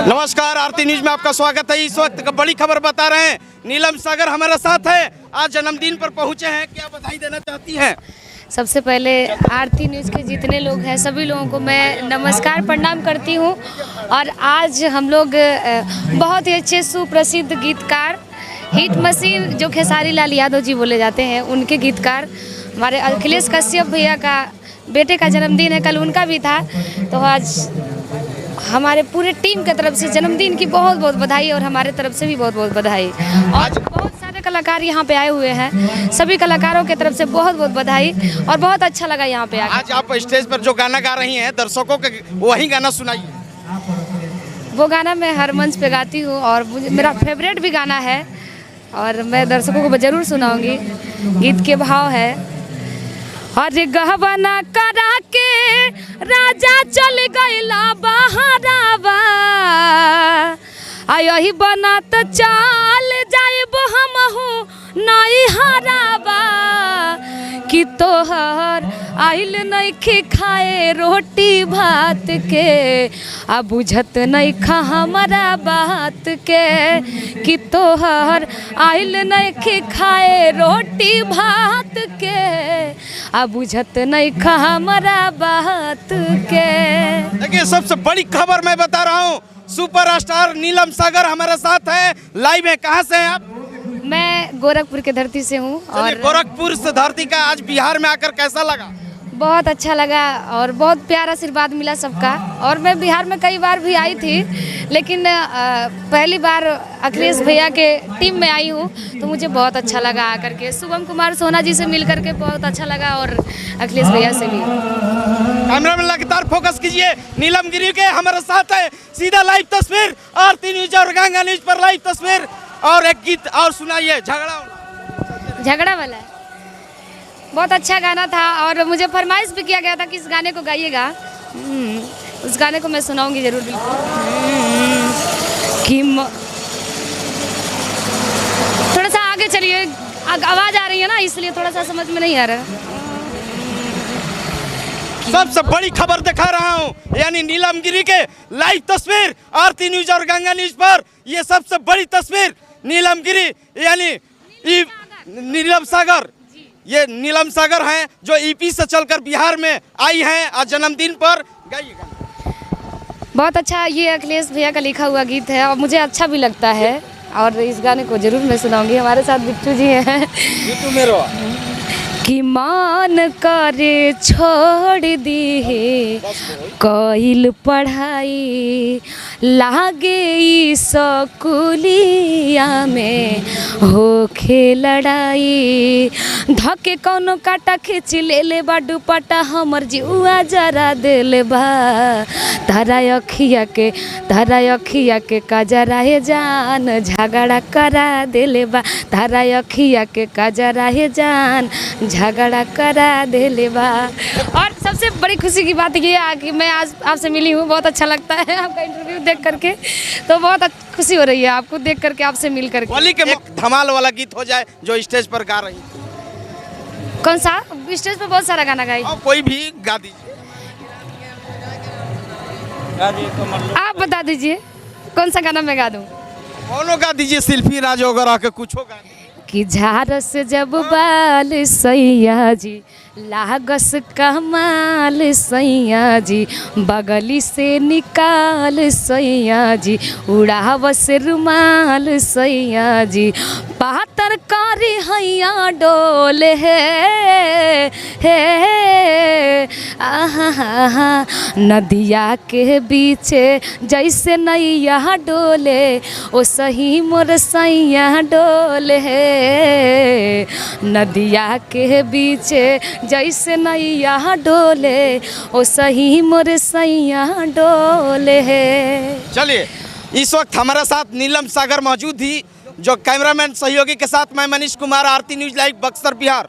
नमस्कार, आरती न्यूज में आपका स्वागत है। इस वक्त का बड़ी खबर बता रहे हैं। नीलम सागर हमारे साथ है, आज जन्मदिन पर पहुंचे हैं, क्या बधाई देना चाहती हैं? सबसे पहले आरती न्यूज़ के जितने लोग हैं सभी लोगों को मैं नमस्कार प्रणाम करती हूं। और आज हम लोग बहुत ही अच्छे सुप्रसिद्ध गीतकार हिट मशीन जो खेसारी लाल यादव जी बोले जाते हैं, उनके गीतकार हमारे अखिलेश कश्यप भैया का बेटे का जन्मदिन है, कल उनका भी था। तो आज हमारे पूरे टीम की तरफ से जन्मदिन की बहुत बहुत बधाई और हमारे तरफ से भी बहुत बहुत बधाई। और बहुत सारे कलाकार यहाँ पे आए हुए हैं, सभी कलाकारों की तरफ से बहुत बहुत बधाई और बहुत अच्छा लगा यहाँ पे आकर। आज आप स्टेज पर जो गाना गा रही हैं, दर्शकों के वही गाना सुनाइए। वो गाना मैं हर मंच पे गाती हूँ और मेरा फेवरेट भी गाना है और मैं दर्शकों को ज़रूर सुनाऊंगी। गीत के भाव है, अरे गहबना करा के राजा चल गइला बहरावा, यही बना तो चल जाइब हमहू नई हरावा, कि तोहर आइल नइखे खाए रोटी भात के, आ बुझत नहीं खा हमारा बात के, कि तोहर आइल नइखे खाए रोटी भात के, आ बुझत नहीं खा हमारा बात के। देखिए, सबसे बड़ी खबर मैं बता रहा हूँ, सुपरस्टार नीलम सागर हमारे साथ है लाइव है। कहाँ से हैं आप? मैं गोरखपुर के धरती से हूँ। और गोरखपुर से धरती का आज बिहार में आकर कैसा लगा? बहुत अच्छा लगा और बहुत प्यारा आशीर्वाद मिला सबका। और मैं बिहार में कई बार भी आई थी, लेकिन पहली बार अखिलेश भैया के टीम में आई हूँ, तो मुझे बहुत अच्छा लगा आकर के। शुभम कुमार सोना जी से मिल करके बहुत अच्छा लगा और अखिलेश भैया से भी। कैमरा में लगातार फोकस कीजिए। नीलम गिरी के हमारे साथ है, सीधा लाइव तस्वीर आरती न्यूज और गंगा न्यूज पर लाइव तस्वीर। और एक गीत और सुनाइए, झगड़ा वाला है। बहुत अच्छा गाना था और मुझे फरमाइश भी किया गया था कि इस गाने को गाइएगा। उस गाने को मैं सुनाऊंगी जरूर। कि थोड़ा सा आगे चलिए, आवाज आ रही है ना, इसलिए थोड़ा सा समझ में नहीं आ रहा। सबसे बड़ी खबर दिखा रहा हूं, यानी नीलम गिरी के लाइव तस्वीर आरती न्यूज और गंगा न्यूज पर। ये सबसे बड़ी तस्वीर नीलम गिरी यानी नीलम सागर, ये नीलम सागर हैं जो ईपी से चलकर बिहार में आई हैं आज जन्मदिन पर। गाइएगा। बहुत अच्छा, ये अखिलेश भैया का लिखा हुआ गीत है और मुझे अच्छा भी लगता है और इस गाने को जरूर मैं सुनाऊंगी। हमारे साथ बिट्टू जी हैं। बिट्टू मेरो कि मान करे छोड़ दी कइल पढ़ाई, लागे स्कूलिया में होखे लड़ाई, धके कौनो काटा खींच ले बा दुपट्टा हमर जीवा जरा दिल बा, तारा अखिया के कजरा हे जान झगड़ा करा दिल बा, तारा अखिया के कजरा हे जान झगड़ा करा दिले बा। और सबसे बड़ी खुशी की बात ये है कि मैं आज आपसे मिली हूँ, बहुत अच्छा लगता है आपका इंटरव्यू देख करके, तो बहुत खुशी हो रही है आपको देख करके, आपसे मिल करके। होली के एक धमाल वाला गीत हो जाए जो स्टेज पर गा रही। कौन सा? स्टेज पर बहुत सारा गाना गाई, कोई भी गा दीजिए। आप बता दीजिए कौन सा गाना मैं गा दूँ? कौनो गा दीजिए, शिल्पी राज वगैरह के कुछ होगा। कि झारस जब बाल सैया जी लागस कमाल सैया जी, बगली से निकाल सैया जी, उड़ावस रुमाल सैया जी, पातर कारी हैया डोल है आहा, नदिया के बीचे जैसे नैया डोले ओ सही मोर सैया डोल है, नदिया के बीचे जैसे नैया डोले ओ सही मोर सैया डोले है। चलिए, इस वक्त हमारे साथ नीलम सागर मौजूद थी, जो कैमरामैन सहयोगी के साथ मैं मनीष कुमार, आरती न्यूज लाइव बक्सर बिहार।